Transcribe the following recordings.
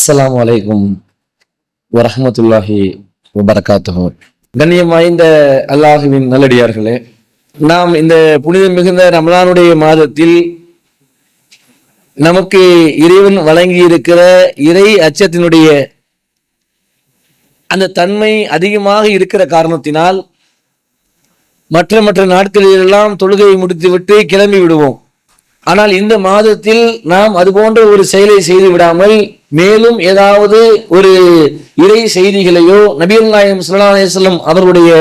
அஸ்ஸலாமு அலைக்கும் வரஹ்மத்துல்லாஹி வபரகாத்துஹு. கண்ணியம் வாய்ந்த அல்லாஹுவின் நல்லடியார்களே, நாம் இந்த புனிதம் மிகுந்த ரமலானுடைய மாதத்தில் நமக்கு இறைவன் வழங்கி இருக்கிற இறை அச்சத்தினுடைய அந்த தன்மை அதிகமாக இருக்கிற காரணத்தினால் மற்ற நாட்களிலெல்லாம் தொழுகையை முடித்துவிட்டு கிளம்பி விடுவோம். ஆனால் இந்த மாதத்தில் நாம் அது போன்ற ஒரு செயலை செய்து விடாமல் மேலும் ஏதாவது ஒரு இறை செய்திகளையோ நபிகள் நாயகம் ஸல்லல்லாஹு அலைஹி வஸல்லம் அவர்களுடைய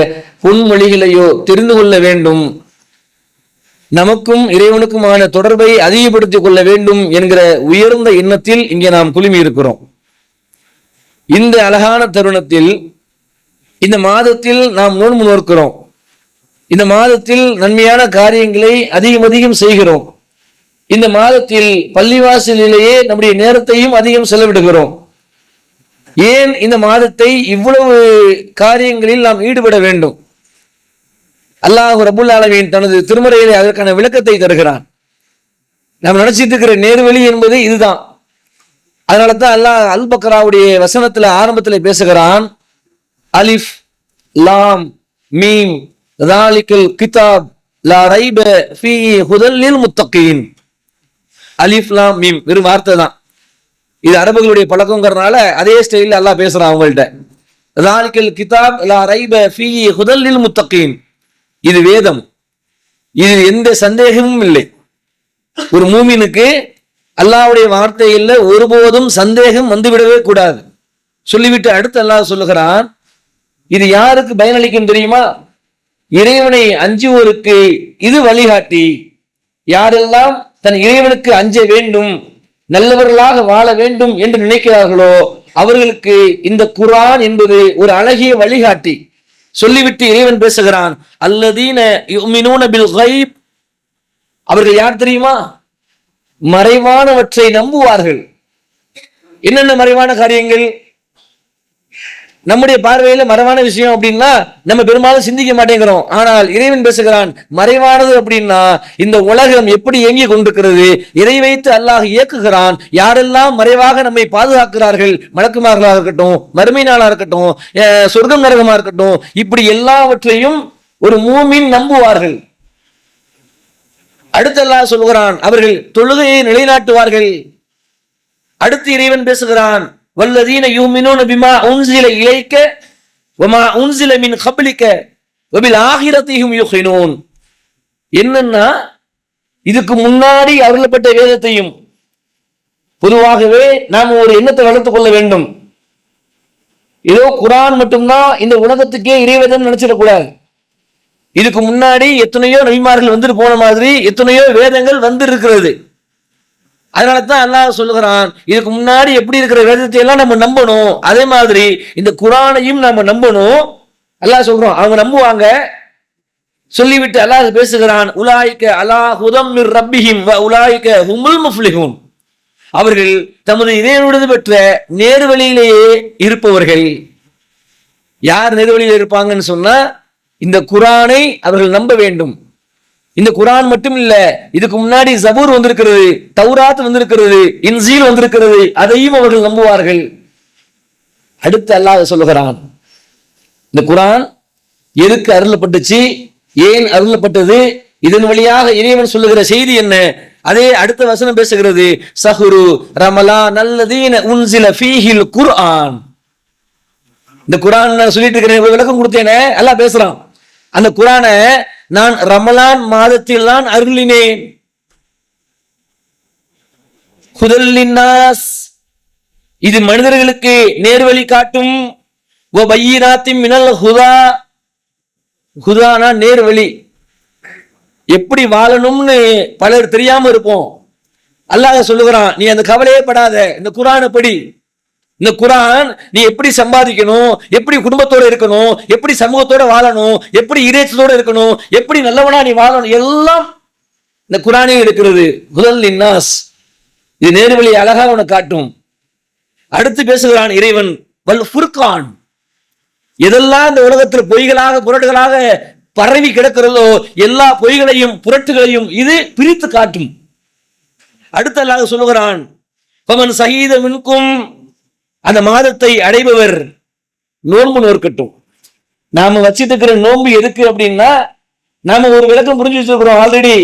பொன்மொழிகளையோ தெரிந்து கொள்ள வேண்டும், நமக்கும் இறைவனுக்குமான தொடர்பை அதிகப்படுத்திக் கொள்ள வேண்டும் என்கிற உயர்ந்த எண்ணத்தில் இங்கே நாம் குழுமி இருக்கிறோம். இந்த அழகான தருணத்தில் இந்த மாதத்தில் நாம் நோன்பு நோக்கிறோம். இந்த மாதத்தில் நன்மையான காரியங்களை அதிகம் செய்கிறோம். இந்த மாதத்தில் பள்ளிவாசலிலேயே நம்முடைய நேரத்தையும் அதிகம் செலவிடுகிறோம். ஏன் இந்த மாதத்தை இவ்வளவு காரியங்களில் நாம் ஈடுபட வேண்டும்? அல்லாஹ் ரப்புல் ஆலமீன் தனது திருமறையிலே அதற்கான விளக்கத்தை தருகிறான். நாம் நினைச்சிட்டு இருக்கிற நேர்வழி என்பது இதுதான். அதனால தான் அல்லாஹ் அல் பக்ராவுடைய வசனத்துல ஆரம்பத்துல பேசுகிறான், அலிஃப் லாம் மீம் ذَلِكَ கிதாப் லா ரைப ஃபீஹி ஹுதல் லில் முத்தகீன். அலிஃப் லாம் மீம் வெறும் வார்த்தை தான். இது அரபுகளுடைய பழக்கங்கிறதுனால அதே ஸ்டைலில் அல்லாஹ் பேசுறான் அவங்கள்ட்ட. ذَلِكَ கிதாப் லா ரைப ஃபீஹி ஹுதல் லில் முத்தகீன். இது வேதம், இது எந்த சந்தேகமும் இல்லை. ஒரு மூமினுக்கு அல்லாஹ்வுடைய வார்த்தையில் ஒருபோதும் சந்தேகம் வந்துவிடவே கூடாது. சொல்லிவிட்டு அடுத்து அல்லாஹ் சொல்லுகிறான், இது யாருக்கு பயனளிக்கும் தெரியுமா? இறைவனை அஞ்சுவோருக்கு இது வழிகாட்டி. யாரெல்லாம் தன் இறைவனுக்கு அஞ்ச வேண்டும், நல்லவர்களாக வாழ வேண்டும் என்று நினைக்கிறார்களோ அவர்களுக்கு இந்த குர்ஆன் என்பது ஒரு அழகிய வழிகாட்டி. சொல்லிவிட்டு இறைவன் பேசுகிறான், அல்லதீன யுமினூன பில் கைப். அவர்கள் யார் தெரியுமா? மறைவானவற்றை நம்புவார்கள். என்னென்ன மறைவான காரியங்கள்? நம்முடைய பார்வையில மறைவான விஷயம் அப்படின்னா நம்ம பெரும்பாலும் சிந்திக்க மாட்டேங்கிறோம். ஆனால் இறைவன் பேசுகிறான், மறைவானது அப்படின்னா இந்த உலகம் எப்படி இயங்கி கொண்டிருக்கிறது, இதை வைத்து அல்லாஹ் இயக்குகிறான். யாரெல்லாம் மறைவாக நம்மை பாதுகாக்கிறார்கள், மலக்குமார்களாக இருக்கட்டும், மறுமை நாளா இருக்கட்டும், சொர்க்கம் நரகமா இருக்கட்டும், இப்படி எல்லாவற்றையும் ஒரு மூமின் நம்புவார்கள். அடுத்து அல்லாஹ் சொல்கிறான், அவர்கள் தொழுகையை நிலைநாட்டுவார்கள். அடுத்து இறைவன் பேசுகிறான், வல்லதீன யுமினூன பிமா உன்ஸில இலைக்க வமா உன்ஸில மின் கப்லிக வபில் ஆகிரத்திஹும் யுகினூன். என்னன்னா, இதுக்கு முன்னாடி அருளப்பட்ட வேதத்தையும், பொதுவாகவே நாம் ஒரு எண்ணத்தை வளர்த்துக் கொள்ள வேண்டும். ஏதோ குர்ஆன் மட்டும்தான் இந்த உலகத்துக்கே இறைவேதம் நினைச்சிடக்கூடாது. இதுக்கு முன்னாடி எத்தனையோ நபிமார்கள் வந்துட்டு போன மாதிரி எத்தனையோ வேதங்கள் வந்து இருக்கிறது. அதனால தான் அல்லாஹ் சொல்லுகிறான், இதுக்கு முன்னாடி எப்படி இருக்கிற வேதத்தை எல்லாம் நம்ம நம்பணும், அதே மாதிரி இந்த குர்ஆனையும் நம்ம நம்பணும். அல்லாஹ் சொல்றோம், அவங்க நம்புவாங்க. சொல்லிவிட்டு அல்லாஹ் பேசுகிறான், உலாயிக அலா ஹுதம் மிர் ரப்பிஹிம் வ உலாயிக ஹுமுல் முஃப்லிஹூன். அவர்கள் தமது இறைவனிடம் பெற்ற நேர்வழியிலேயே இருப்பவர்கள். யார் நேர்வழியில் இருப்பாங்கன்னு சொன்னா, இந்த குர்ஆனை அவர்கள் நம்ப வேண்டும். இந்த குர்ஆன் மட்டும் இல்ல, இதுக்கு முன்னாடி ஜபூர் வந்திருக்கிறது, தௌராத் வந்திருக்கிறது, இன்ஜீல் வந்திருக்கிறது, அதையும் அவர்கள் நம்புவார்கள். அடுத்து அல்லாஹ் சொல்லுகிறான், இந்த குர்ஆன் எதுக்கு அருளப்பட்டுச்சு, ஏன் அருளப்பட்டது, இதன் வழியாக இறைவன் சொல்லுகிற செய்தி என்ன? அதே அடுத்த வசனம் பேசுகிறது, ஸஹ்ரு ரமலான் அல்லதீன உன்ஸில ஃபீஹில் குர்ஆன். இந்த குர்ஆன் நான் சொல்லிட்டு இருக்கிறேன், விளக்கம் கொடுத்தேனே, அல்லாஹ் பேசுறான். அந்த குர்ஆனை நான் ரமலான் மாதத்தில் தான் அருளினேன். ஹுதல் லின்னாஸ், இது மனிதர்களுக்கு நேர்வழி காட்டும். வ பையினாத்தின் மினல் ஹுதா, ஹுதானா நேர்வழி. எப்படி வாழணும்னு பலர் தெரியாம இருப்போம். அல்லாஹ் சொல்லுகிறான், நீ அந்த கவலையே படாத, இந்த குர்ஆனை படி. இந்த குர்ஆன் நீ எப்படி சம்பாதிக்கணும், எப்படி குடும்பத்தோட இருக்கணும், எப்படி சமூகத்தோட வாழணும், எப்படி இறைச்சலோட இருக்கணும், எப்படி நல்லவனா நீ வாழணும், எல்லாம் இந்த குர்ஆனே இருக்கிறது. ஹுதல் லின்னாஸ், இது நேர்வழி அழகா உனக்கு காட்டும். அடுத்து பேசுகிறான் இறைவன், வல் ஃபுர்கான். எதெல்லாம் இந்த உலகத்தில் பொய்களாக புரட்டுகளாக பரவி கிடக்கிறதோ எல்லா பொய்களையும் புரட்டுகளையும் இது பிரித்து காட்டும். அடுத்து அல்லாஹ் சொல்லுகிறான், ஃபமன் ஸஹீத மின்கும் அந்த மாதத்தை அடைபவர் நோன்பு நோக்கட்டும். நாம வச்சிட்டு இருக்கிற நோன்பு எதுக்கு அப்படின்னா, நாம ஒரு விளக்கம் புரிஞ்சு வச்சிருக்கிறோம் ஆல்ரெடி,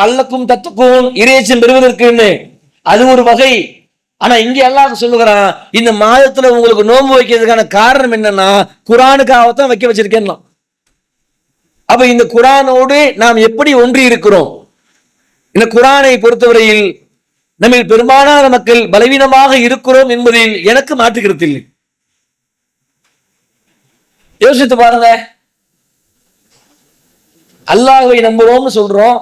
அல்லக்கும் தத்துக்கும் இறையச்சம் பெறுவதற்குன்னு. அது ஒரு வகை. ஆனா இங்க அல்லாஹ் சொல்லுகிறான், இந்த மாதத்துல உங்களுக்கு நோன்பு வைக்கிறதுக்கான காரணம் என்னன்னா, குர்ஆனுக்காகத்தான் வைக்க வச்சிருக்கேன். அப்ப இந்த குர்ஆனோடு நாம் எப்படி ஒன்றி இருக்கிறோம்? இந்த குர்ஆனை பொறுத்தவரையில் நம்ம பெரும்பாலான மக்கள் பலவீனமாக இருக்கிறோம் என்பதில் எனக்கு மாற்றுக்கிறது இல்லை. யோசித்து பாருங்க. அல்லாஹ்வை நம்புறோம்னு சொல்றோம்,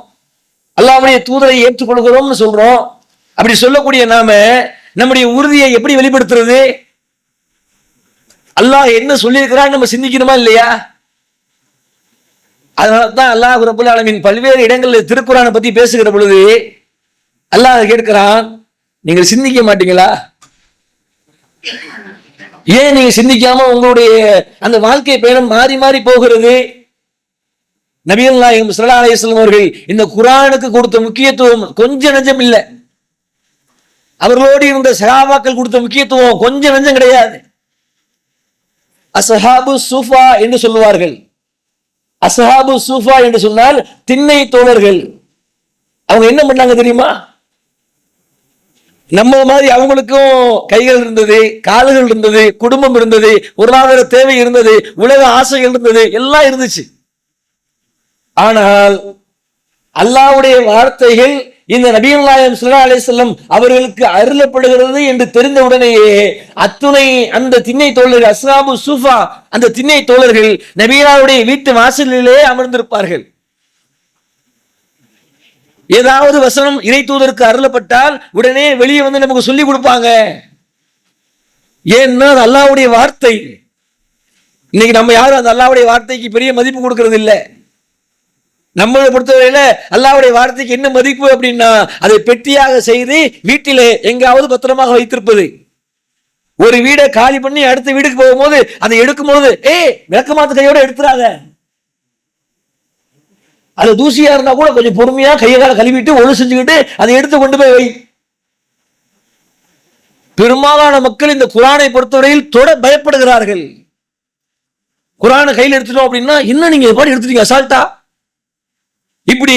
அல்லாஹ்வுடைய தூதரை ஏற்றுக்கொள்கிறோம்னு சொல்றோம். அப்படி சொல்லக்கூடிய நாம நம்முடைய உறுதியை எப்படி வெளிப்படுத்துறது? அல்லாஹ் என்ன சொல்லியிருக்கிறான்னு நம்ம சிந்திக்கணுமா இல்லையா? அதனால்தான் அல்லாஹ் ரப்பல் ஆலமீன் பல்வேறு இடங்களில் திருக்குர்ஆனை பத்தி பேசுகிற பொழுது அல்லாஹ் கேட்கிறான், நீங்கள் சிந்திக்க மாட்டீங்களா? ஏன் நீங்க சிந்திக்காம உங்களுடைய அந்த வாழ்க்கை பயணம் மாறி மாறி போகிறது? நபிகள் நாயகம் ஸல்லல்லாஹு அலைஹி வஸல்லம் அவர்கள் இந்த குர்ஆனுக்கு கொடுத்த முக்கியத்துவம் கொஞ்சம் நெஞ்சம் இல்லை. அவர்களோடு இருந்த சஹாபாக்கள் கொடுத்த முக்கியத்துவம் கொஞ்சம் நெஞ்சம் கிடையாது. அஸ்ஹாபு சூஃபா என்று சொல்லுவார்கள். அஸ்ஹாபு சூஃபா என்று சொன்னால் திண்ணை தோழர்கள். அவங்க என்ன பண்ணாங்க தெரியுமா? நம்ம மாதிரி அவங்களுக்கும் கைகள் இருந்தது, கால்கள் இருந்தது, குடும்பம் இருந்தது, பொருளாதார தேவை இருந்தது, உலக ஆசைகள் இருந்தது, எல்லாம் இருந்துச்சு. ஆனால் அல்லாஹ்வுடைய வார்த்தைகள் இந்த நபிகள் நாயகம் ஸல்லல்லாஹு அலைஹி வஸல்லம் அவர்களுக்கு அருளப்படுகிறது என்று தெரிந்த உடனேயே அத்துணை அந்த திண்ணை தோழர்கள், அஸ்ஹாபு சூஃபா, அந்த திண்ணை தோழர்கள் நபிகளுடைய வீட்டு வாசலிலே அமர்ந்திருப்பார்கள். ஏதாவது வசனம் இறை தூதருக்கு அருளப்பட்டால் உடனே வெளியே வந்து நமக்கு சொல்லி கொடுப்பாங்க. ஏன்னா அது அல்லாஹ்வுடைய வார்த்தை. இன்னைக்கு நம்ம யாரும் அந்த அல்லாஹ்வுடைய வார்த்தைக்கு பெரிய மதிப்பு கொடுக்கறது இல்லை. நம்மளை பொறுத்தவரையில அல்லாஹ்வுடைய வார்த்தைக்கு என்ன மதிப்பு அப்படின்னா, அதை பெட்டியாக செய்து வீட்டிலே எங்காவது பத்திரமாக வைத்திருப்பது. ஒரு வீடை காலி பண்ணி அடுத்த வீடுக்கு போகும்போது அதை எடுக்கும் போது விளக்கமாத்து கையோட எடுத்துறாங்க. அது தூசியா இருந்தா கூட கொஞ்சம் பொறுமையா கையை கால கழுவிட்டு ஒழு செஞ்சுக்கிட்டு அதை எடுத்து கொண்டு போய் வை. பெரும்பாலான மக்கள் இந்த குர்ஆனை பொறுத்தவரையில் தொட பயப்படுகிறார்கள். குர்ஆனை கையில் எடுத்துட்டோம் அப்படின்னா, இன்னும் நீங்க எப்படி எடுத்துட்டீங்க அசால்ட்டா? இப்படி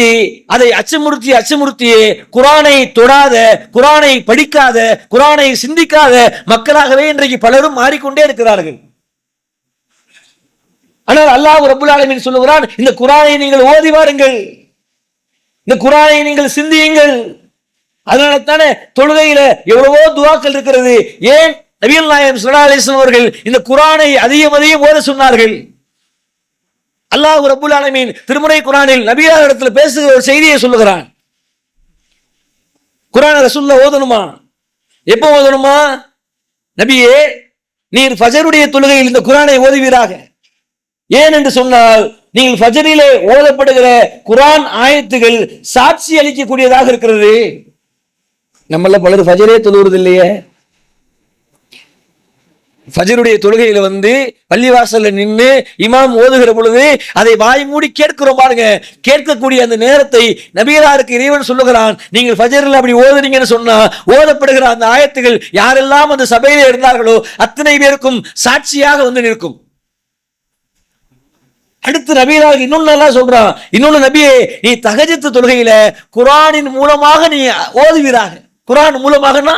அதை அச்சமுறுத்தி குர்ஆனை தொடாத, குர்ஆனை படிக்காத, குர்ஆனை சிந்திக்காத மக்களாகவே இன்றைக்கு பலரும் மாறிக்கொண்டே இருக்கிறார்கள். ஆனால் அல்லாஹ் ரப்பல் ஆலமீன் சொல்லுகிறான், இந்த குர்ஆனை நீங்கள் ஓதி வாருங்கள், இந்த குர்ஆனை நீங்கள் சிந்தியுங்கள். அதனால தானே தொழுகையில எவ்வளவோ துஆக்கள் இருக்கிறது. ஏன் நபிகள் நாயகம் ஸல்லல்லாஹு அலைஹி வஸல்லம் அவர்கள் இந்த குர்ஆனை அதிகம் ஓத சொன்னார்கள்? அல்லாஹ் ரப்பல் ஆலமீன் திருமறை குர்ஆனில் நபியார் இடத்துல பேசுகிற ஒரு செய்தியை சொல்லுகிறான். குர்ஆனை ரசூலுல்லாஹ் ஓதணுமா? எப்போ ஓதணுமா? நபியே, நீர் ஃபஜருடைய தொழுகையில் இந்த குர்ஆனை ஓதுவீராக. ஏன் என்று சொன்னால், நீங்கள் ஃபஜரிலே ஓதப்படுகிற குர்ஆன் ஆயத்துகள் சாட்சி அளிக்கக்கூடியதாக இருக்கிறது. நம்மள பலர் ஃபஜரே தொழுவது இல்லையே. ஃபஜருடைய தொழுகையில வந்து பள்ளிவாசல்ல நின்று இமாம் ஓதுகிற பொழுது அதை வாய் மூடி கேட்கிறோம் பாருங்க. கேட்கக்கூடிய அந்த நேரத்தை நபிகளாருக்கு இறைவன் சொல்லுகிறான், நீங்கள் ஃபஜரில் அப்படி ஓதுனீங்கன்னு சொன்னா ஓதப்படுகிற அந்த ஆயத்துகள் யாரெல்லாம் அந்த சபையில இருந்தார்களோ அத்தனை பேருக்கும் சாட்சியாக வந்து நிற்கும். அடுத்து நபிகளாருக்கு இன்னொன்னு நல்லா சொல்றான், இன்னொன்னு நபியே, நீ தஹஜ்ஜுத் தொழுகையில குர்ஆனின் மூலமாக நீ ஓதுவீராக. குர்ஆன் மூலமாகனா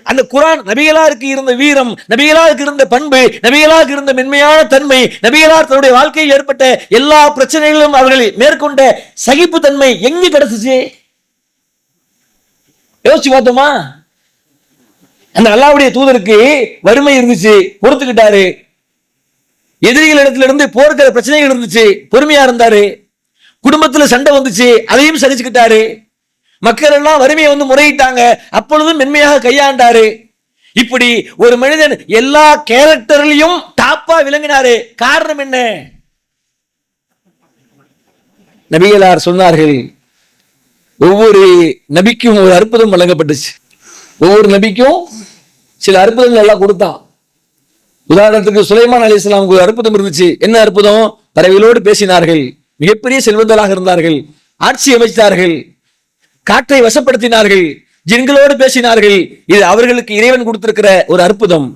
அந்த குர்ஆன் நபிகளாருக்கு இருந்த வீரம், நபிகளாருக்கு இருந்த பண்பு, நபிகளாருக்கு இருந்த மென்மையான தன்மை, நபிகளார் தன்னுடைய வாழ்க்கையில் ஏற்பட்ட எல்லா பிரச்சனைகளிலும் அவர்கள் மேற்கொண்ட சகிப்பு தன்மை எங்க கிடைச்சிச்சு? யோசிச்சு பார்த்தோமா? அந்த அல்லாஹ்வுடைய தூதருக்கு வறுமை இருந்துச்சு, பொறுத்துக்கிட்டாரு. எதிரிகள் இடத்துல இருந்து போர்க்கிற பிரச்சனைகள் இருந்துச்சு, பொறுமையா இருந்தாரு. குடும்பத்துல சண்டை வந்துச்சு, அதையும் சகிச்சுக்கிட்டாரு. மக்கள் எல்லாம் வறுமையை வந்து முறையிட்டாங்க, அப்பொழுதும் மென்மையாக கையாண்டாரு. இப்படி ஒரு மனிதன் எல்லா கேரக்டர்லயும் டாப்பா விளங்கினாரு. காரணம் என்ன? நபிகளார் சொன்னார்கள், ஒவ்வொரு நபிக்கும் ஒரு அற்புதம் வழங்கப்பட்டுச்சு. ஒவ்வொரு நபிக்கும் சில அற்புதங்கள் எல்லாம் கொடுத்தான். உதாரணத்துக்கு சுலைமான் அலைஹிஸ்ஸலாமுக்கு ஒரு அற்புதம் இருந்துச்சு. என்ன அற்புதம்? பறவைகளோடு பேசினார்கள், மிகப்பெரிய செல்வந்தராக இருந்தார்கள், ஆட்சி அமைத்தார்கள், காற்றை வசப்படுத்தினார்கள், ஜின்களோடு பேசினார்கள். இது அவர்களுக்கு இறைவன் கொடுத்திருக்கிற ஒரு அற்புதம்.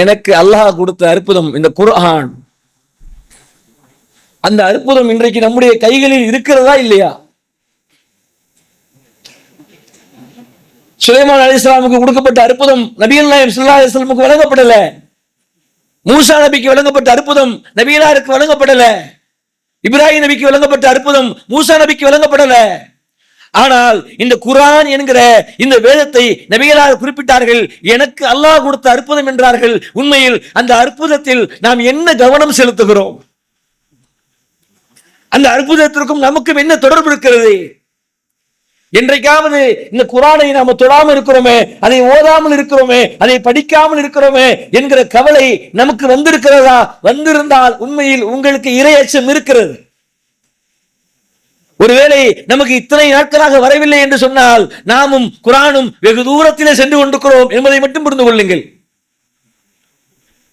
எனக்கு அல்லாஹ் கொடுத்த அற்புதம் இந்த குர்ஆன். அந்த அற்புதம் இன்றைக்கு நம்முடைய கைகளில் இருக்கிறதா இல்லையா? சுலைமான் அலைஹிஸ்ஸலாமுக்கு கொடுக்கப்பட்ட அற்புதம் நபிகள் நாயகம் ஸல்லல்லாஹு அலைஹி வஸல்லமுக்கு வழங்கப்படல. மூசா நபிக்கு வழங்கப்பட்ட அற்புதம் நபிகளாருக்கு வழங்கப்படல. இப்ராஹிம் நபிக்கு வழங்கப்பட்ட அற்புதம் மூசா நபிக்கு வழங்கப்படல. ஆனால் இந்த குர்ஆன் என்கிற இந்த வேதத்தை நபிகளார் குறிப்பிட்டார்கள், எனக்கு அல்லாஹ் கொடுத்த அற்புதம் என்றார்கள். உண்மையில் அந்த அற்புதத்தில் நாம் என்ன கவனம் செலுத்துகிறோம்? அந்த அற்புதத்திற்கும் நமக்கும் என்ன தொடர்பு இருக்கிறது? என்றைக்காவது இந்த குர்ஆனை நாம தொடாமல் இருக்கிறோமே, அதை ஓதாமல் இருக்கிறோமே, அதை படிக்காமல் இருக்கிறோமே என்கிற கவலை நமக்கு வந்திருக்கிறதா? வந்திருந்தால் உண்மையில் உங்களுக்கு இறையச்சம் இருக்கிறது. ஒருவேளை நமக்கு இத்தனை நாட்களாக வரவில்லை என்று சொன்னால் நாமும் குர்ஆனும் வெகு தூரத்திலே சென்று கொண்டிருக்கிறோம் என்பதை மட்டும் புரிந்து கொள்ளுங்கள்.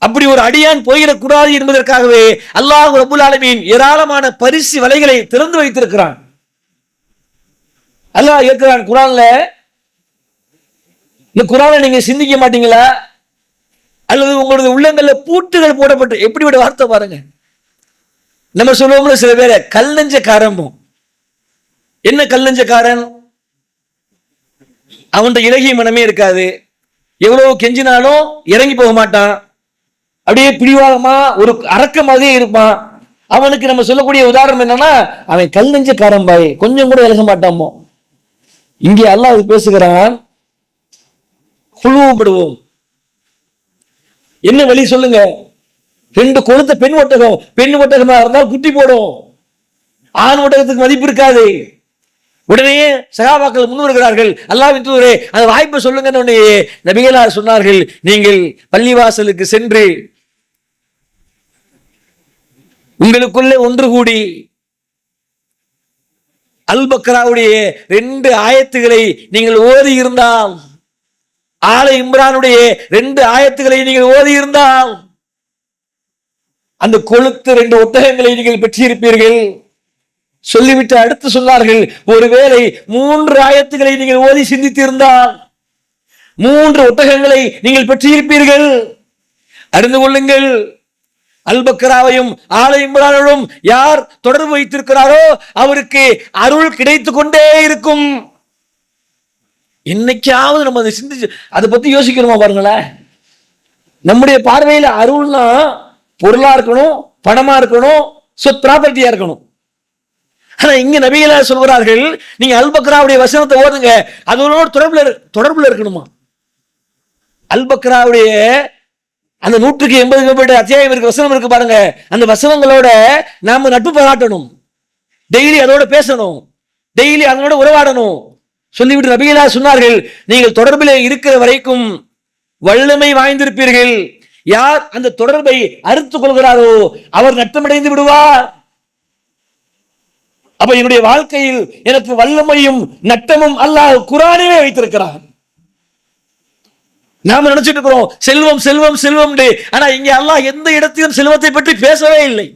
அப்படி ஒரு அடியான் போயிடக்கூடாது என்பதற்காகவே அல்லாஹ் ரப்பல் ஆலமீன் ஏராளமான பரிசு வலைகளை திறந்து வைத்திருக்கிறான். அல்லாஹ் இருக்கிறான் குர்ஆன்ல. இந்த குர்ஆனை நீங்க சிந்திக்க மாட்டீங்களா? அல்லது உங்களது உள்ளங்கள்ல பூட்டுகள் போடப்பட்டு, எப்படி ஒரு வார்த்தை பாருங்க. நம்ம சொல்லுவோம்ல சில பேரை கல் நெஞ்சக்காரன். என்ன கல் நெஞ்சக்காரன்? அவன்கிட்ட இலகிய மனமே இருக்காது. எவ்வளவு கெஞ்சினாலும் இறங்கி போக மாட்டான். அப்படியே பிடிவாதமா ஒரு அரக்கமாகவே இருப்பான். அவனுக்கு நம்ம சொல்லக்கூடிய உதாரணம் என்னன்னா, அவன் கல் நெஞ்சக்காரன் பாய், கொஞ்சம் கூட விலக மாட்டாமோ. இங்கே அல்லாஹ் பேசுகிறான், குழுவப்படுவோம். என்ன வழி சொல்லுங்க? 2 கொழுத்த பெண் ஒட்டகம், பெண் ஒட்டகமா இருந்தால் குட்டி போடும். ஆண் ஒட்டகத்துக்கு மதிப்பு இருக்காது. உடனே சகாபாக்கள் முன் வருகிறார்கள், அல்லாஹ்வின் தூதரே அந்த வாய்ப்பை சொல்லுங்க. நபிகளார் சொன்னார்கள், நீங்கள் பள்ளிவாசலுக்கு சென்று உங்களுக்குள்ளே ஒன்று கூடி அல் பக்ராவுடைய 2 ஆயத்துகளை நீங்கள் ஓதி இருந்தால், ஆல இம்ரானுடைய 2 ஆயத்துகளை நீங்கள் ஓதி இருந்தால், அந்த கொழுத்து 2 ஒட்டகங்களை நீங்கள் பெற்றிருப்பீர்கள். சொல்லிவிட்டு அடுத்து சொன்னார்கள், ஒருவேளை 3 ஆயத்துகளை நீங்கள் ஓதி சிந்தித்திருந்தால் 3 ஒட்டகங்களை நீங்கள் பெற்றிருப்பீர்கள். அறிந்து கொள்ளுங்கள், அல் பக்ராவையும் ஆல இம்ரானும் யார் தொடர்பு வைத்திருக்கிறாரோ அவருக்கு அருள் கிடைத்து கொண்டே இருக்கும். என்னைக்காவது நம்ம அதை சிந்திச்சு அதை பத்தி யோசிக்கணுமா? பாருங்களேன், நம்முடைய பார்வையில் அருள்னா பொருளா இருக்கணும், பணமா இருக்கணும், ப்ராப்பர்ட்டியா இருக்கணும். ஆனா இங்க நபிகளார் சொல்கிறார்கள், நீங்க அல் பக்ராவுடைய வசனத்தை ஓதுங்க, அதோட தொடர்புல இருக்கணுமா? அல் பக்ராவுடைய அந்த 180 அத்தியாயம் இருக்கு, வசனம் இருக்கு பாருங்க. அந்த வசனங்களோட நாம நட்பு பாராட்டணும், டெய்லி அதோட பேசணும், டெய்லி அதனோட உறவாடணும். சொல்லிவிட்டு நபிகளார் சொன்னார்கள், நீங்கள் தொடர்பில் இருக்கிற வரைக்கும் வல்லமை வாய்ந்திருப்பீர்கள். யார் அந்த தொடர்பை அறுத்துக் கொள்கிறாரோ அவர் நட்டமடைந்து விடுவார். அப்ப என்னுடைய வாழ்க்கையில் எனக்கு வல்லமையும் நட்டமும் அல்லாஹ் குர்ஆனிலே வைத்திருக்கிறார். நாம நினைச்சிட்டு இருக்கிறோம் செல்வம் செல்வம் செல்வம். ஆனா இங்க அல்லாஹ் எந்த இடத்திலும் செல்வத்தை பற்றி பேசவே இல்லை.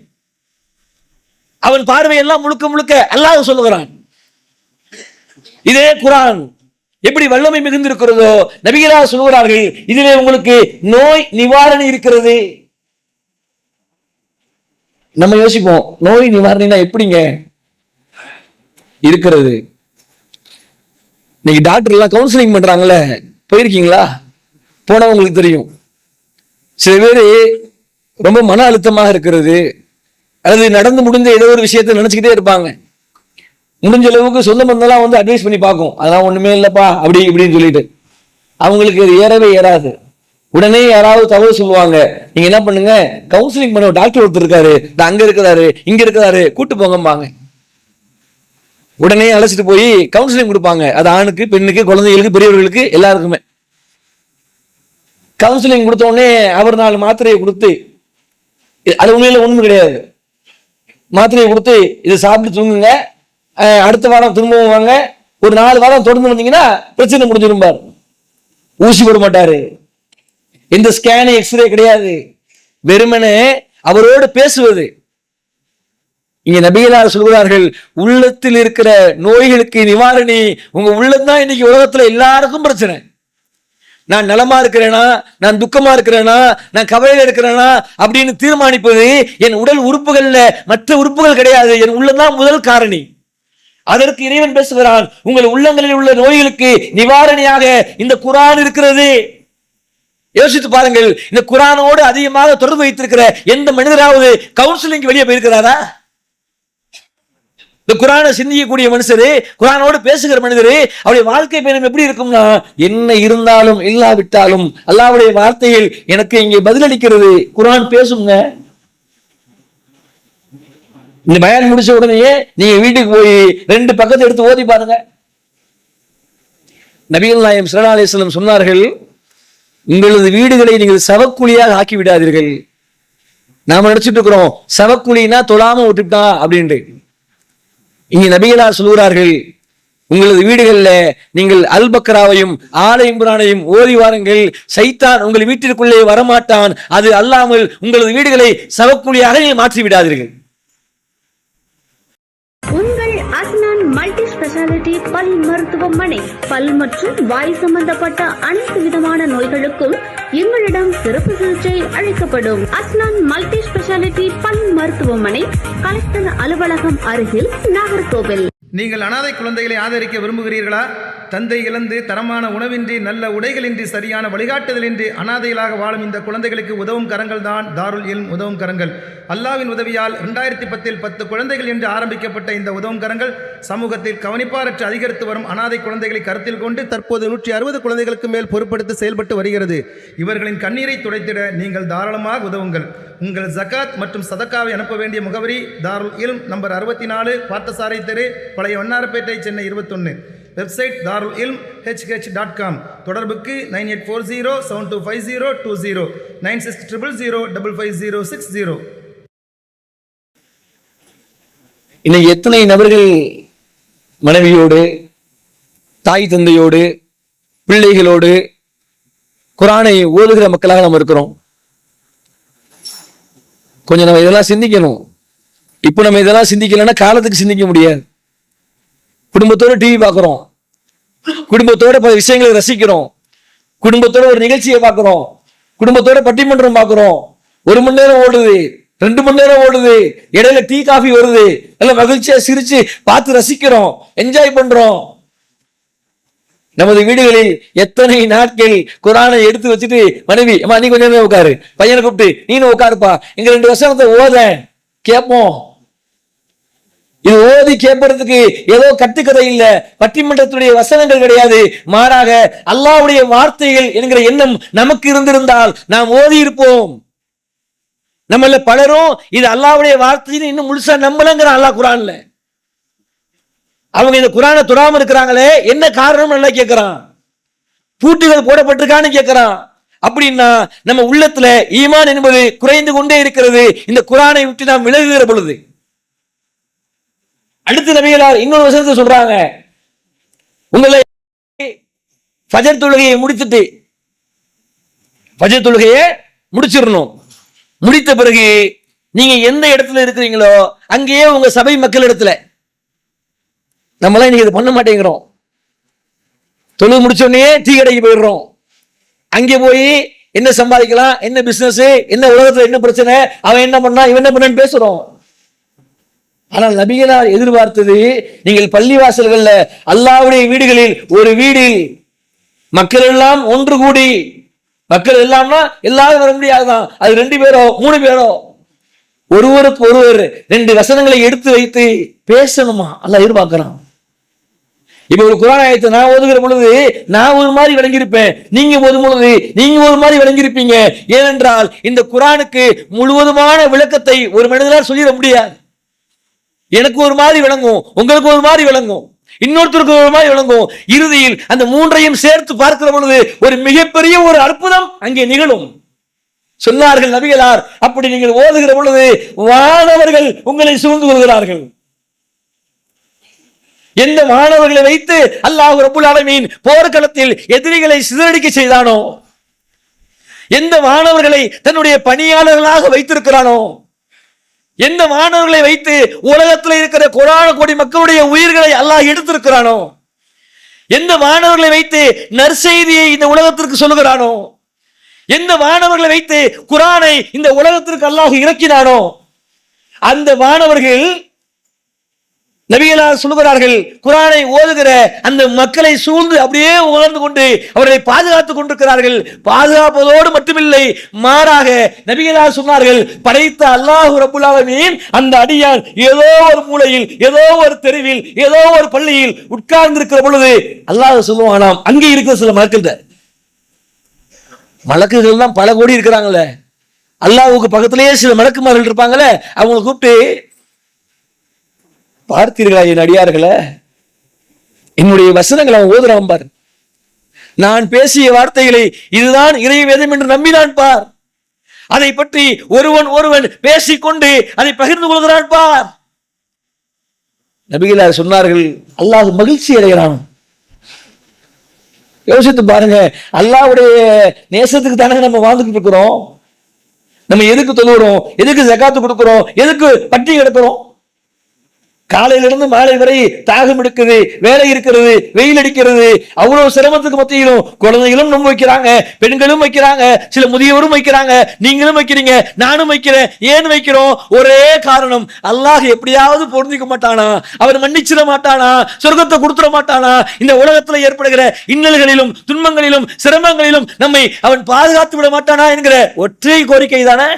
அவன் பார்வையெல்லாம் முழுக்க முழுக்க அல்லாஹ் சொல்லுகிறான். இதே குர்ஆன் எப்படி வல்லமை மிகுந்திருக்கிறதோ நபிகளார் சொல்கிறார்கள், இதிலே உங்களுக்கு நோய் நிவாரணி இருக்கிறது. நம்ம யோசிப்போம், நோய் நிவாரணினா எப்படிங்க இருக்கிறது? இன்னைக்கு டாக்டர் எல்லாம் கவுன்சிலிங் பண்றாங்கல்ல, போயிருக்கீங்களா? போனவங்களுக்கு தெரியும். சில பேர் ரொம்ப மன அழுத்தமாக இருக்கிறது, அல்லது நடந்து முடிந்த ஏதோ ஒரு விஷயத்தை நினைச்சுக்கிட்டே இருப்பாங்க. முடிஞ்ச அளவுக்கு சொந்த பந்தெல்லாம் வந்து அட்வைஸ் பண்ணி பார்க்கும், அதெல்லாம் ஒண்ணுமே இல்லப்பா அப்படி இப்படின்னு சொல்லிட்டு. அவங்களுக்கு இது ஏறவே ஏறாது. உடனே யாராவது தகவல் சொல்லுவாங்க, நீங்க என்ன பண்ணுங்க, கவுன்சிலிங் பண்ண டாக்டர் ஒருத்தர் இருக்காரு, அங்க இருக்கிறாரு இங்க இருக்கிறாரு, கூட்டு போங்கம்பாங்க. உடனே அழைச்சிட்டு போய் கவுன்சிலிங் கொடுப்பாங்க. அது ஆணுக்கு, பெண்ணுக்கு, குழந்தைகளுக்கு, பெரியவர்களுக்கு, எல்லாருக்குமே. கவுன்சிலிங் கொடுத்த உடனே அவர் 4 மாத்திரையை கொடுத்து, அது உண்மையில ஒண்ணும் கிடையாது, மாத்திரையை கொடுத்து இதை சாப்பிட்டு தூங்குங்க, அடுத்த வாரம் திரும்பவும் வாங்க, ஒரு 4 வாரம் தொடர்ந்து வந்தீங்கன்னா பிரச்சனை முடிஞ்சிருப்பார். ஊசி போட மாட்டாரு, எந்த ஸ்கேனு எக்ஸ்ரே கிடையாது, வெறுமனே அவரோடு பேசுவது. இங்க நபிகளார் சொல்கிறார்கள், உள்ளத்தில் இருக்கிற நோய்களுக்கு நிவாரணி உங்க உள்ளம் தான். இன்னைக்கு உலகத்துல எல்லாருக்கும் பிரச்சனை. நான் நலமா இருக்கிறேனா, நான் துக்கமா இருக்கிறேனா, நான் கவலையில இருக்கிறேனா அப்படின்னு தீர்மானிப்பது என் உடல் உறுப்புகள்ல மற்ற உறுப்புகள் கிடையாது, என் உள்ளம்தான் முதல் காரணி. அதற்கு இறைவன் பேசுகிறான், உங்கள் உள்ளங்களில் உள்ள நோய்களுக்கு நிவாரணியாக இந்த குர்ஆன் இருக்கிறது. யோசித்து பாருங்கள், இந்த குர்ஆனோடு அதிகமாக தொடர்பு வைத்திருக்கிற எந்த மனிதராவது கவுன்சிலிங் வெளியே போயிருக்கிறாரா? இந்த குர்ஆனை சிந்திக்கக்கூடிய மனுஷரு, குர்ஆனோடு பேசுகிற மனிதரு, அவருடைய வாழ்க்கை பயணம் எப்படி இருக்கும்னா, என்ன இருந்தாலும் இல்லாவிட்டாலும் அல்லாஹ்வுடைய வார்த்தையில் எனக்கு இங்கே பதிலளிக்கிறது. குர்ஆன் பேசுங்க. இந்த பயான் முடிச்ச உடனே நீங்க வீட்டுக்கு போய் 2 பக்கத்தை எடுத்து ஓதி பாருங்க. நபிகள் நாயகம் ஸல்லல்லாஹு அலைஹி வஸல்லம் சொன்னார்கள், உங்களது வீடுகளை நீங்கள் சவக்குழியாக ஆக்கி விடாதீர்கள். நாம நினைச்சிட்டு இருக்கிறோம் சவக்குழினா தொழாம விட்டுட்டா அப்படின்ட்டு. இங்க நபிகளார் சொல்கிறார்கள், உங்களது வீடுகள்ல நீங்கள் அல் பக்ராவையும் ஆல இம்ரானையும் ஓதி வாருங்கள். சைத்தான் உங்கள் வீட்டிற்குள்ளே வரமாட்டான். அது அல்லாமல் உங்களது வீடுகளை சவக்குழியாக மாற்றி விடாதீர்கள். உங்கள் அஸ்னான் மல்டி ஸ்பெஷாலிட்டி பல் மருத்துவமனை. பல் மற்றும் வாய் சம்பந்தப்பட்ட அனைத்து விதமான நோய்களுக்கும் எங்களிடம் சிறப்பு சிகிச்சை அளிக்கப்படும். அஸ்னான் மல்டி ஸ்பெஷாலிட்டி பல் மருத்துவமனை, கலெக்டர் அலுவலகம் அருகில், நாகர்கோவில். நீங்கள் அனாதை குழந்தைகளை ஆதரிக்க விரும்புகிறீர்களா? தந்தை இழந்து தரமான உணவின்றி, நல்ல உடைகளின்றி, சரியான வழிகாட்டுதலின்றி அனாதைகளாக வாழும் இந்த குழந்தைகளுக்கு உதவும் கரங்கள் தான் தாருல் இல்ம் உதவும் கரங்கள். அல்லாஹ்வின் உதவியால் 2010 10 குழந்தைகள் என்று ஆரம்பிக்கப்பட்ட இந்த உதவும் கரங்கள் சமூகத்தில் கவனிப்பாரற்று அதிகரித்து வரும் அனாதை குழந்தைகளை கருத்தில் கொண்டு தற்போது 160 குழந்தைகளுக்கு மேல் பொறுப்படுத்தி செயல்பட்டு வருகிறது. இவர்களின் கண்ணீரை துடைத்திட நீங்கள் தாராளமாக உதவுங்கள். உங்கள் ஜகாத் மற்றும் சதக்காவை அனுப்ப வேண்டிய முகவரி தாருல் இல்ம், நம்பர் 64, பார்த்தசாரை தெரு, பழைய வண்ணாரப்பேட்டை, சென்னை 21. வெப்சைட் தாருல் இல்ம் hh.com. தொடர்புக்கு 9840725020 9600055060. இன்னைக்கு எத்தனை நபர்கள் மனைவியோடு, தாய் தந்தையோடு, பிள்ளைகளோடு குர்ஆனை ஓதுகிற மக்களாக நம்ம இருக்கிறோம். கொஞ்சம் நம்ம இதெல்லாம் சிந்திக்கணும். இப்போ நம்ம இதெல்லாம் சிந்திக்கலன்னா காலத்துக்கு சிந்திக்க முடியாது. குடும்பத்தோட டிவி பார்க்கிறோம், குடும்பத்தோட பல விஷயங்களை ரசிக்கிறோம், குடும்பத்தோட ஒரு நிகழ்ச்சியை பார்க்கிறோம், குடும்பத்தோட பட்டிமன்றம் பார்க்கிறோம். 1 மணி நேரம் ஓடுது, 2 மணி நேரம் ஓடுது, இடையில டீ காஃபி வருது, எல்லாம் மகிழ்ச்சியா சிரிச்சு பார்த்து ரசிக்கிறோம், என்ஜாய் பண்றோம். நமது வீடுகளில் எத்தனை நாட்கள் குர்ஆனை எடுத்து வச்சுட்டு மனைவி, அம்மா நீ கொஞ்சம் நேரம் உட்காரு, பையனை கூப்பிட்டு நீனும் உட்காருப்பா, எங்க 2 வசனத்தை ஓத கேட்போம். இது ஓதி கேட்பதற்கு ஏதோ கட்டுக்கதை இல்ல, பட்டிமன்றத்துடைய வசனங்கள் கிடையாது. மாறாக அல்லாஹ்வுடைய வார்த்தைகள் என்கிற எண்ணம் நமக்கு இருந்திருந்தால் நாம் ஓதி இருப்போம். நம்மள பலரும் இது அல்லாஹ்வுடைய வார்த்தைன்னு இன்னும் முழுசா நம்பலங்கிற அல்லாஹ் குர்ஆன்ல. அவங்க இந்த குர்ஆனை தொடாம இருக்கிறாங்களே, என்ன காரணம் நல்லா கேட்கிறான். பூட்டுகள் போடப்பட்டிருக்கான்னு கேட்கிறான். அப்படின்னா நம்ம உள்ளத்துல ஈமான் என்பது குறைந்து கொண்டே இருக்கிறது, இந்த குர்ஆனை விட்டு நாம் விலகுகிற பொழுது. அடுத்து நபிகளார் இன்னொரு வசனத்தை சொல்றாங்க, உங்களை ஃபஜர் தொழுகையை முடித்துட்டு, ஃபஜர் தொழுகையை முடிச்சிடணும். முடித்த பிறகு நீங்க எந்த இடத்துல இருக்கிறீங்களோ அங்கேயே உங்க சபை மக்கள் இடத்துல, நம்மளாம் இன்னைக்கு இது பண்ண மாட்டேங்கிறோம். தொழுகை முடிச்ச உடனே டீ கடைக்கு போயிடுறோம். அங்கே போய் என்ன சம்பாதிக்கலாம், என்ன பிசினஸ், என்ன உலகத்துல என்ன பிரச்சனை, அவன் என்ன பண்ணா, இவன் என்ன பண்ணான்னு பேசுறோம். ஆனால் நபிகளார் எதிர்பார்த்தது, நீங்கள் பள்ளிவாசல்கள்ல அல்லாஹ்வுடைய வீடுகளில் ஒரு வீடில் மக்கள் எல்லாம் ஒன்று கூடி, மக்கள் எல்லாம்னா எல்லாரும் வர முடியாதுதான், அது 2 பேரோ 3 பேரோ ஒருவருக்கு ஒருவர் 2 வசனங்களை எடுத்து வைத்து பேசணுமா அல்லாஹ் எதிர்பார்க்கிறான். இப்ப ஒரு குர்ஆன் ஆயத்தை நான் ஓதுகிற பொழுது நான் ஒரு மாதிரி விளங்கியிருப்பேன், நீங்க ஓதும் பொழுது நீங்க ஒரு மாதிரி விளங்கியிருப்பீங்க. ஏனென்றால் இந்த குர்ஆனுக்கு முழுவதுமான விளக்கத்தை ஒரு மனிதனால் சொல்லிட முடியாது. எனக்கு ஒரு மாதிரி விளங்கும், உங்களுக்கு ஒரு மாதிரி விளங்கும், இன்னொருத்தருக்கு ஒரு மாதிரி விளங்கும். இறுதியில் அந்த 3ஐயும் சேர்த்து பார்க்கிற பொழுது ஒரு மிகப்பெரிய ஒரு அற்புதம் அங்கே நிகழும். சொன்னார்கள் நபிகளார், அப்படி நீங்கள் ஓதுகிற பொழுது வானவர்கள் உங்களை சூழ்ந்து கொள்கிறார்கள். எந்த மாணவர்களை வைத்து அல்லாஹ் ரப்புல் ஆலமீன் போர்க்களத்தில் எதிரிகளை சிதறடிக்க செய்தானோ, எந்த மாணவர்களை தன்னுடைய பணியாளர்களாக வைத்திருக்கிறானோ, எந்த மாணவர்களை வைத்து உலகத்தில் இருக்கிற கோடான கோடி மக்களுடைய உயிர்களை அல்லாஹ் எடுத்திருக்கிறானோ, எந்த மாணவர்களை வைத்து நற்செய்தியை இந்த உலகத்திற்கு சொல்லுகிறானோ, எந்த மாணவர்களை வைத்து குர்ஆனை இந்த உலகத்திற்கு அல்லாஹ் இறக்கினானோ, அந்த மாணவர்கள் நபிகளார் சொல்லுகிறார்கள், குர்ஆனை ஓதுகிற அந்த மக்களை சூழ்ந்து அப்படியே உணர்ந்து கொண்டு அவர்களை பாதுகாத்துக் கொண்டிருக்கிறார்கள். பாதுகாப்பதோடு மட்டுமில்லை, மாறாக நபிகளார் சொன்னார்கள், படைத்த அல்லாஹ் ரப்புல் ஆலமீன் அந்த அடியான் ஏதோ ஒரு மூலையில், ஏதோ ஒரு தெருவில், ஏதோ ஒரு பள்ளியில் உட்கார்ந்து இருக்கிற பொழுது அல்லாஹ் சொல்லுவானாம், அங்கே இருக்கிற சில மலக்குகள் தான் பல கோடி இருக்கிறாங்களே, அல்லாஹ்வுக்கு பக்கத்திலேயே சில மலக்குமார்கள் இருப்பாங்களே, அவங்களை கூப்பிட்டு, பார்த்தீர்களா என் அடியார்களே, என்னுடைய வசனங்களை அவன் ஓதுறான் பார், நான் பேசிய வார்த்தைகளை இதுதான் இறை வேதம் என்று நம்பினான் பார், அதை பற்றி ஒருவன் பேசிக்கொண்டு அதை பகிர்ந்து கொள்கிறான் பார். நபிகளார் சொன்னார்கள், அல்லாஹ் மகிழ்ச்சி அடைகிறான். யோசித்து பாருங்க, அல்லாஹ்வுடைய நேசத்துக்கு தானே நம்ம வாழ்ந்துட்டு இருக்கிறோம். நம்ம எதுக்கு தொழுகிறோம், எதுக்கு ஜகாத்து கொடுக்கிறோம், எதுக்கு பட்டி கிடக்கிறோம்? காலையிலிருந்து மாலை வரை தாகம் எடுக்குது, வேலை இருக்கிறது, வெயில் அடிக்கிறது, அவ்வளவு சிரமத்துக்கு மத்தியிலும் குழந்தைகளும் நோன்பு வைக்கிறாங்க, பெண்களும் வைக்கிறாங்க, சில முதியவரும் வைக்கிறாங்க, நீங்களும் வைக்கிறீங்க, நானும் வைக்கிறேன். ஏன் வைக்கிறோம்? ஒரே காரணம், அல்லாஹ் எப்படியாவது பொருந்திக்க மாட்டானா, அவர் மன்னிச்சிட மாட்டானா, சொர்க்கத்தை கொடுத்துட மாட்டானா, இந்த உலகத்தில் ஏற்படுகிற இன்னல்களிலும் துன்பங்களிலும் சிரமங்களிலும் நம்மை அவன் பாதுகாத்து விட மாட்டானா என்கிற ஒற்றை கோரிக்கை தானே.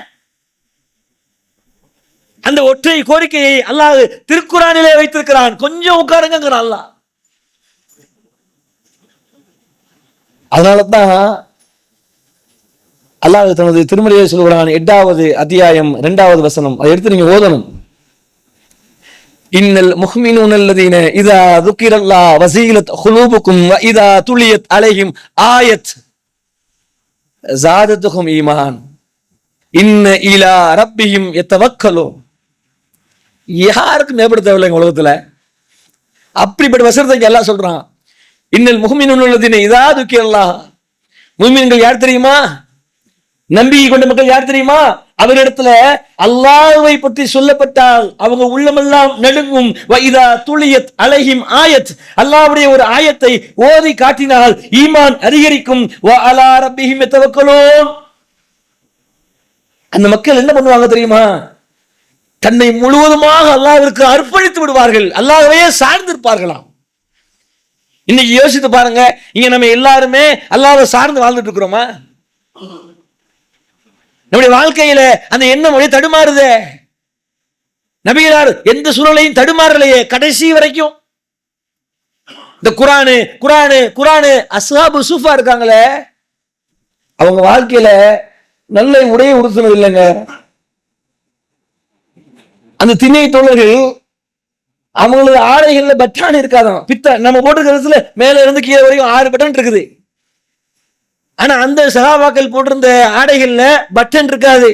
அந்த ஒற்றை கோரிக்கையை அல்லாஹ் திருக்குர்ஆனிலே வைத்திருக்கிறான். கொஞ்சம் உட்காருங்கிறான் அல்லாஹ். அதனாலதான் அல்லாஹ் தனது திருமறையை சொல்கிறான், 8வது அத்தியாயம் 2வது வசனம், அதை எடுத்து நீங்க ஓதணும். இன்னல் முஹ்மினூன அல்லதீன இதா ذுக்கிரல்லாஹ் வஸீலத் குலூபுக்கும் வ இதா துலியத் அலைஹிம் ஆயத் ஸாதத்துஹும் ஈமான் இன்ன இலா ரப்பிஹிம் யதவக்கலூன். யாருக்கும் மேம்பட தேவையில்லைங்க உலகத்துல. அப்படிப்பட்ட வசனத்தை இங்க எல்லாம் சொல்றான். இன்னல் முஹ்மினூன அல்லதீன இதா ذுக்கிரல்லாஹ். முஃமின்கள் யார் தெரியுமா? நம்பிக்கை கொண்ட மக்கள் யார் தெரியுமா? அவரிடத்துல அல்லாஹ்வை பற்றி சொல்லப்பட்டால் அவங்க உள்ளமெல்லாம் நடுங்கும். வைதா துலியத் அலைஹிம் ஆயத், அல்லாஹ்வுடைய ஒரு ஆயத்தை ஓதி காட்டினால் ஈமான் அதிகரிக்கும். வ அலா ரப்பிஹிம் யதவக்கலூன். அந்த மக்கள் என்ன பண்ணுவாங்க தெரியுமா? தன்னை முழுவதுமாக அல்லாஹ்விற்கு அர்ப்பணித்து விடுவார்கள், அல்லாஹ்வையே சார்ந்திருப்பார்களாம். இன்னைக்கு யோசித்து பாருங்க, இங்க நம்ம எல்லாருமே அல்லாஹ்வை சார்ந்து வாழ்ந்துட்டு இருக்கிறோமா? நம்முடைய வாழ்க்கையில அந்த எண்ணம் அப்படியே தடுமாறுதே. நபிகளார் எந்த சூழலையும் தடுமாறலையே கடைசி வரைக்கும். இந்த குர்ஆனு குர்ஆனு குர்ஆனு அஸ்ஹாபு சூஃபா இருக்காங்களே, அவங்க வாழ்க்கையில நல்ல உடையை உடுத்தினது இல்லைங்க. அந்த திண்ணை தோழர்கள் அவங்களோட ஆடைகள்ல பட்டான் இருக்காதான், பித்த நம்ம போட்டுக்கிறதுல மேல இருந்து கீழே வரைக்கும் 6 பட்டன் இருக்குது. ஆனா அந்த சஹாபாக்கள் போட்டிருந்த ஆடைகள்ல பட்டன் இருக்காது,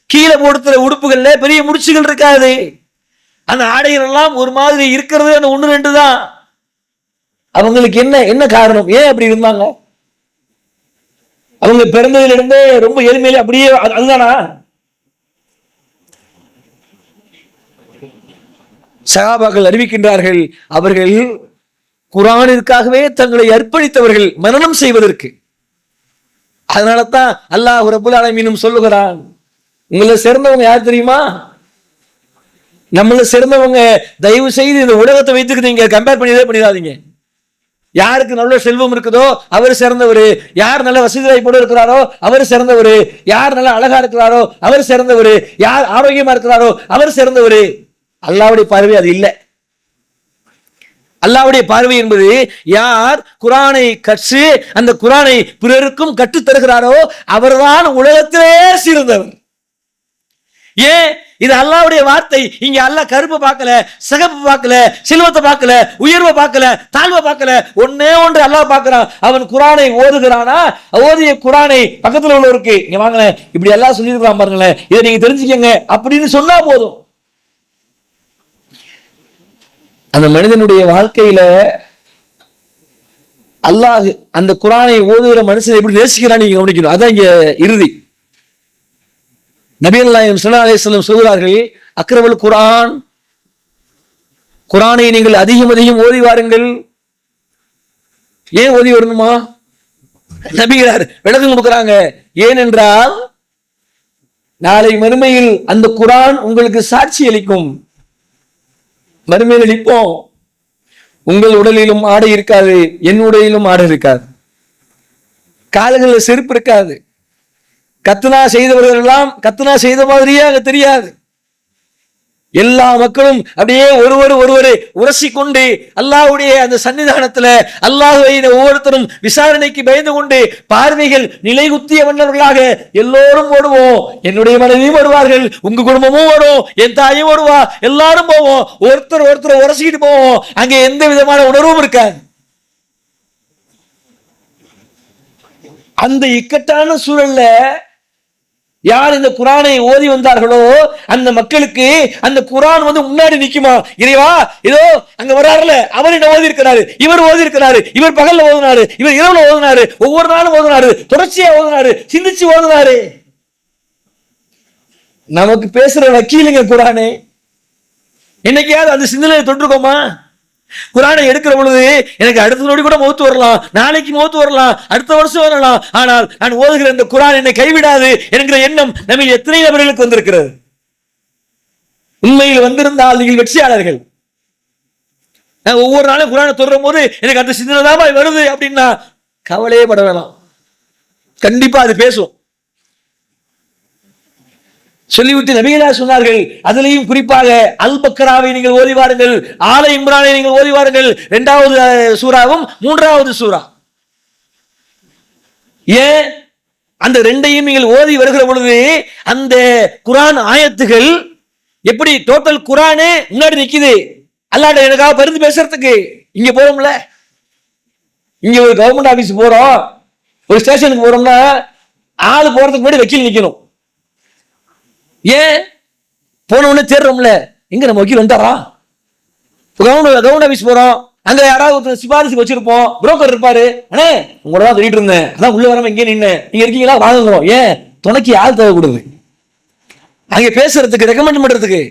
கீழே போடுற உடுப்புகள்ல பெரிய முடிச்சுகள் இருக்காது. அந்த ஆடைகள் எல்லாம் ஒரு மாதிரி இருக்கிறது அந்த 1-2 தான். அவங்களுக்கு என்ன காரணம், ஏன் அப்படி இருந்தாங்க? அவங்க பிறந்ததுல இருந்தே ரொம்ப எளிமையில அப்படியே அதுதானா? சஹாபாக்கள் அறிவிக்கின்றார்கள், அவர்கள் குர்ஆனிற்காகவே தங்களை அர்ப்பணித்தவர்கள் மனனம் செய்வதற்கு. அதனால தான் அல்லாஹ் ரப்புல் ஆலமீனும் சொல்லுகிறான், உங்களை சேர்ந்தவங்க யார் தெரியுமா? நம்மள சேர்ந்தவங்க தயவு செய்து இந்த உலகத்தை வைத்துக்கு நீங்க கம்பேர் பண்ணிடாதீங்க. யாருக்கு நல்ல செல்வம் இருக்குதோ அவர் சிறந்தவர், யார் நல்ல வசதி வாய்ப்போடு இருக்கிறாரோ அவர் சிறந்தவர், யார் நல்ல அழகா இருக்கிறாரோ அவர் சிறந்தவர், யார் ஆரோக்கியமா இருக்கிறாரோ அவர் சிறந்தவர். அல்லாஹ்வுடைய பார்வை அது இல்லை. அல்லாஹ்வுடைய பார்வை என்பது யார் குர்ஆனை கற்று அந்த குர்ஆனை பிறருக்கும் கற்றுத் தருகிறாரோ அவர்தான் உலகத்திலே சிறந்தவர். ஏன்? இது அல்லாஹ்வுடைய வார்த்தை. இங்க அல்லாஹ் கருப்பு பார்க்கல, சிகப்பு பார்க்கல, செல்வத்தை பார்க்கல, உயர்வை பார்க்கல, தாழ்வை பார்க்கல. ஒன்னே ஒன்று அல்லாஹ் பார்க்கிறான். அவன் குர்ஆனை ஓதுகிறானா, ஓதிய குர்ஆனை பக்கத்துல உள்ளவருக்கு இங்க வாங்கல இப்படி எல்லாம் சொல்லியிருக்கிறான் பாருங்களேன், இதை நீங்க தெரிஞ்சுக்கங்க அப்படின்னு சொன்னா போதும். அந்த மனிதனுடைய வாழ்க்கையில அல்லாஹ் அந்த குர்ஆனை ஓதுகிற மனுஷனை எப்படி நேசிக்கிறான்னு நீங்க கவனிக்கணும். அதான் இங்க இறுதி. நபிகள் நாயகம் ஸல்லல்லாஹு அலைஹி வஸல்லம் சொல்கிறார்கள், அக்ரமுல் குர்ஆன், குர்ஆனை நீங்கள் அதிகம் அதிகம் ஓதி வாருங்கள். ஏன் ஓதி வரணுமா? நபிகளார் விளக்கம் கொடுக்கிறாங்க. ஏனென்றால் நாளை மறுமையில் அந்த குர்ஆன் உங்களுக்கு சாட்சி அளிக்கும். மறுமையில் அளிப்போம், உங்கள் உடலிலும் ஆடை இருக்காது, என் உடலிலும் ஆடை இருக்காது, கால்களில் செருப்பு இருக்காது, கத்னா செய்தவர்கள் எல்லாம் கத்னா செய்த மாதிரியே அங்க தெரியாது. எல்லா மக்களும் அப்படியே ஒருவரை உரசி கொண்டு அல்லாஹ்வுடைய அந்த சன்னிதானத்துல அல்லாஹ்வை ஒவ்வொருத்தரும் விசாரணைக்கு பயந்து கொண்டு பார்வைகள் நிலைகுத்திய வண்ணர்களாக எல்லோரும் ஓடுவோம். என்னுடைய மனைவியும் வருவார்கள், உங்க குடும்பமும் வரும், என் தாயும் வருவா, எல்லாரும் போவோம், ஒருத்தர் உரசிக்கிட்டு போவோம். அங்க எந்த விதமான உணர்வும் இருக்காது. அந்த இக்கட்டான சூழல்ல யார் இந்த குர்ஆனை ஓதி வந்தார்களோ அந்த மக்களுக்கு அந்த குர்ஆன் முன்னாடி நிக்குமா, இறைவா இதோ அங்க வர்றாருல, அவர் என்ன ஓதி இருக்கிறாரு, இவர் ஓதி இருக்கிறாரு, இவர் பகல்ல ஓதுனாரு, இவர் இரவுல ஓதுனாரு, ஒவ்வொரு நாளும் ஓதுனாரு, தொடர்ச்சியா ஓதுனாரு, சிந்திச்சு ஓதுனாரு. நமக்கு பேசுற வக்கீலுங்க குர்ஆனே. என்னைக்காவது அந்த சிந்தனையை தொட்டிருக்கோமா? குர்ஆனை எடுக்கிற பொழுது எனக்கு அடுத்த நொடி கூட மௌத்து வரலாம், நாளைக்கு மௌத்து வரலாம், அடுத்த வருஷம் வரலாம், ஆனால் நான் ஓதுகிற இந்த குர்ஆன் என்னை கைவிடாது என்கிற எண்ணம் நம்ம எத்தனை நபர்களுக்கு வந்திருக்கிறது? உண்மையில் வந்திருந்தால் நீங்கள் வெற்றியாளர்கள். நான் ஒவ்வொரு நாளும் குர்ஆனை தொடரும் போது எனக்கு அந்த சிந்தனை தான் வருது அப்படின்னா கவலையே பட வேணாம், கண்டிப்பா அது பேசும். சொல்லிவிட்டு நபிகளார் சொன்னார்கள், அதிலையும் குறிப்பாக அல் பக்ராவை நீங்கள் ஓதி வாருங்கள், ஆல இம்ரானை நீங்கள் ஓதி வாருங்கள், 2வது சூராவும் 3வது சூரா. ஏன் அந்த 2ஐயும் நீங்கள் ஓதி வருகிற பொழுது அந்த குர்ஆன் ஆயத்துகள் எப்படி டோட்டல் குர்ஆனே முன்னாடி நிக்குது. அல்லாஹ் எனக்காக பரிந்து பேசுறதுக்கு இங்க போறோம்ல, இங்க ஒரு கவர்மெண்ட் ஆபீஸ் போறோம், ஒரு ஸ்டேஷனுக்கு போறோம்னா ஆளு போறதுக்கு முன்னாடி வக்கீல் நிக்கணும். ஏன் போன உடனே தேடுறோம்ல, எங்க நம்ம வக்கீல் வந்துட்டாரா? கவர்மெண்ட் ஆபீஸ் போறோம், அங்க யாராவது சிபாரிசு வச்சிருப்போம், புரோக்கர் இருப்பாரு, அண்ணே உங்களோட தான் சொல்லிட்டு இருந்தேன், அதான் உள்ள வராம இங்கே நின்று நீங்க இருக்கீங்களா வாங்குறோம். ஏன் துணைக்கு ஆள் தேவைப்படுது அங்க பேசுறதுக்கு, ரெக்கமெண்ட் பண்றதுக்கு.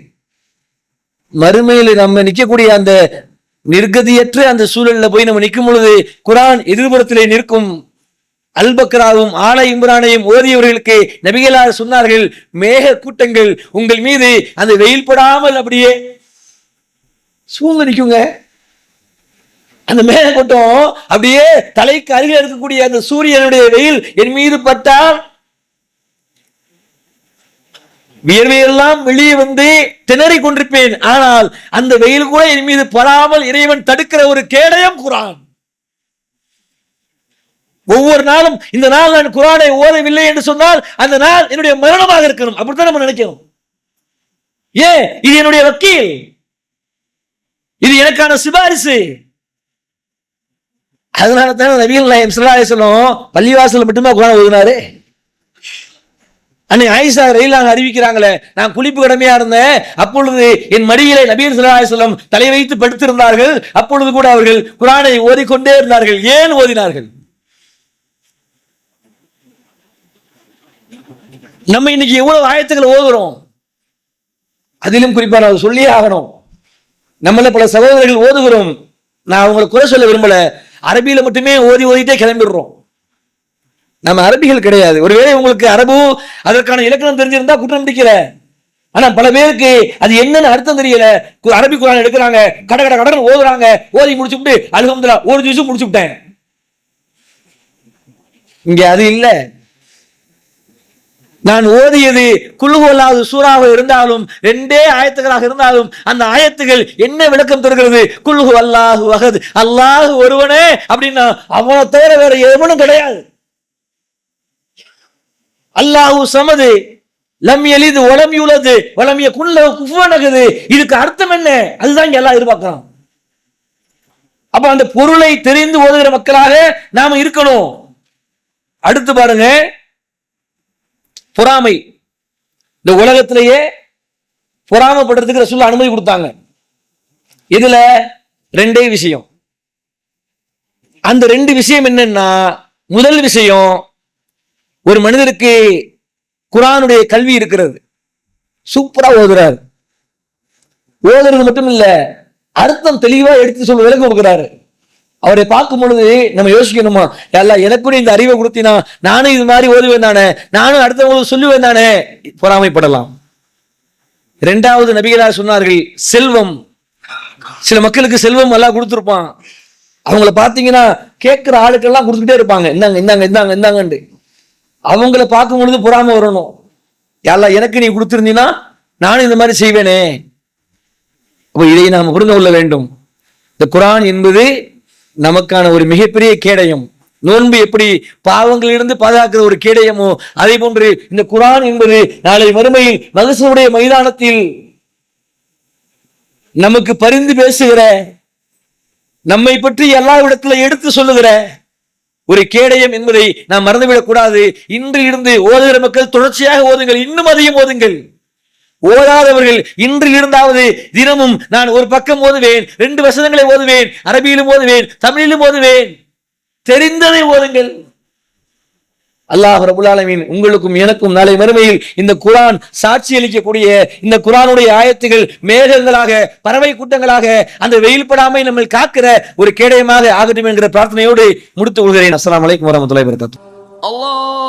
மறுமையில் நம்ம நிக்கக்கூடிய அந்த நிர்கதியற்ற அந்த சூழல்ல போய் நம்ம நிற்கும் பொழுது குர்ஆன் எதிர்புறத்திலே நிற்கும். அல் பக்ராவும் ஆல இம்ரானையும் ஓதியவர்களுக்கு நபிகளார் சொன்னார்கள், மேக கூட்டங்கள் உங்கள் மீது அந்த வெயில் படாமல் அப்படியே சூழ்ந்து நிற்குங்க. அந்த மேக கூட்டம் அப்படியே தலைக்கு அருகில் இருக்கக்கூடிய அந்த சூரியனுடைய வெயில் என் மீது பட்டால் வியர்வையெல்லாம் வெளியே வந்து திணறி கொண்டிருப்பேன். ஆனால் அந்த வெயில் கூட என் மீது படாமல் இறைவன் தடுக்கிற ஒரு கேடயம் குர்ஆன். ஒவ்வொரு நாளும் இந்த நாள் நான் குர்ஆனை ஓதவில்லை என்று சொன்னால் அந்த நாள் என்னுடைய மரணமாக இருக்கணும், அப்படித்தான் நம்ம நினைக்கணும். ஏன்? இது என்னுடைய வக்கீல், இது எனக்கான சிபாரிசு. அதனால தான் நபிகள் நாயகம் ஸல்லல்லாஹு அலைஹி வஸல்லம் பள்ளிவாசல் மட்டுமா குர்ஆன் ஓதுனாரு. அன்னை ஆயிஷா ரலியல்லாஹு அறிவிக்கிறாங்களே, நான் குளிப்பு கடமையா இருந்தேன், அப்பொழுது என் மடியிலே நபிகள் ஸல்லல்லாஹு அலைஹி வஸல்லம் தலை வைத்து படுத்திருந்தார்கள், அப்பொழுது கூட அவர்கள் குர்ஆனை ஓதிக்கொண்டே இருந்தார்கள். ஏன் ஓதினார்கள்? நம்ம இன்னைக்கு எவ்வளவு ஆயத்துக்களை ஓதுறோம், அதிலும் குறிப்பா நான் சொல்லியே ஆகணும். நம்மள பல சகோதரர்கள் ஓதுகிறோம், நான் அவங்களை குறை சொல்ல விரும்பல, அரபியில மட்டுமே ஓதிட்டே கிளம்பிடுறோம். நம்ம அரபிகள் கிடையாது. ஒருவேளை உங்களுக்கு அரபு அதற்கான இலக்கணம் தெரிஞ்சிருந்தா குற்றம் பிடிக்கல, ஆனா பல பேருக்கு அது என்னன்னு அர்த்தம் தெரியல. அரபி குர்ஆன் எடுக்கிறாங்க, கடன் ஓதுறாங்க, ஓதி முடிச்சுட்டு அல்ஹம்துலில்லாஹ் ஒரு ஜுஸ் முடிச்சு விட்டேன். இங்க அது இல்ல. நான் ஓதியது குல்ஹுவல்லாஹு சூறாவாக இருந்தாலும் 2 ஆயத்துகளாக இருந்தாலும் அந்த ஆயத்துகள் என்ன விளக்கம் தருகிறது? குல்ஹுவல்லாஹு அஹத், அல்லாஹ் ஒருவனே அப்படின்னா அவனை தவிர வேற எவனும் கிடையாது. அல்லாஹு சமது, லம் யலித் வலம் யூலத் வலம் யகுன் லஹு குஃபுவன் அஹத். இதுக்கு அர்த்தம் என்ன? அதுதான் இங்க எல்லாம் எதிர்பார்க்கிறான். அப்ப அந்த பொருளை தெரிந்து ஓதுகிற மக்களாக நாம இருக்கணும். அடுத்து பாருங்க, பொறாமை. இந்த உலகத்திலேயே பொறாமைப்படுறதுக்கு ரசூல் அனுமதி கொடுத்தாங்க. இதுல 2 விஷயம். அந்த 2 விஷயம் என்னன்னா, முதல் விஷயம், ஒரு மனிதருக்கு குர்ஆனுடைய கல்வி இருக்கிறது. சூப்பரா ஓதுறாரு. ஓதுறது மட்டும் இல்ல, அர்த்தம் தெளிவா எடுத்து சொல்ல விளக்கம் கொடுக்கிறாரு. அவரை பார்க்கும் பொழுது நம்ம யோசிக்கணுமா, எல்லாம் எனக்கு கூட இந்த அறிவை கொடுத்தினா நானும் இது மாதிரி ஓதுவேன் தானே, நானும் அடுத்தவங்களுக்கு சொல்லுவேன் தானே, பொறாமைப்படலாம். இரண்டாவது நபிகளார் சொன்னார்கள், செல்வம். சில மக்களுக்கு செல்வம் எல்லாம் கொடுத்துருப்பான், அவங்கள பார்த்தீங்கன்னா கேட்கிற ஆளுக்கெல்லாம் கொடுத்துக்கிட்டே இருப்பாங்க, இந்தாங்க இந்தாங்க இந்தாங்க இந்தாங்கன்னு. அவங்கள பார்க்கும் பொழுது பொறாமை வரணும், எல்லாம் எனக்கு நீ கொடுத்துருந்தீங்கன்னா நானும் இந்த மாதிரி செய்வேனே. அப்போ இதை நாம் புரிந்து கொள்ள வேண்டும். இந்த குர்ஆன் என்பது நமக்கான ஒரு மிகப்பெரிய கேடயம். நோன்பு எப்படி பாவங்களிலிருந்து பாதுகாக்கிற ஒரு கேடயமோ, அதே போன்று இந்த குர்ஆன் என்பது நாளை மறுமையில் மகசூடைய மைதானத்தில் நமக்கு பரிந்து பேசுகிற, நம்மை பற்றி எல்லா இடத்துல எடுத்து சொல்லுகிற ஒரு கேடயம் என்பதை நாம் மறந்துவிடக் கூடாது. இன்று இருந்து ஓதுகிற மக்கள் தொடர்ச்சியாக ஓதுங்கள், இன்னும் அதிகம் ஓதுங்கள். ஓதாதவர்கள் இன்றில் இருந்தாவது தினமும் நான் ஒரு பக்கம் ஓதுவேன், 2 வசனங்களை ஓதுவேன், அரபியிலும் ஓதுவேன், தமிழிலும் ஓதுவேன், தெரிந்ததை ஓதுங்கள். அல்லாஹ் ரப்பல் ஆலமீன் உங்களுக்கும் எனக்கும் நாளை மறுமையில் இந்த குர்ஆன் சாட்சி அளிக்கக்கூடிய இந்த குர்ஆனுடைய ஆயத்துகள் மேகங்களாக, பறவை கூட்டங்களாக அந்த வெயில் படாமை நம்மை காக்கிற ஒரு கேடயமாக ஆகட்டும் என்கிற பிரார்த்தனையோடு முடித்துக் கொள்கிறேன். அஸ்ஸலாமு அலைக்கும் வரஹ்மத்துல்லாஹி வபரகாத்துஹு. Allah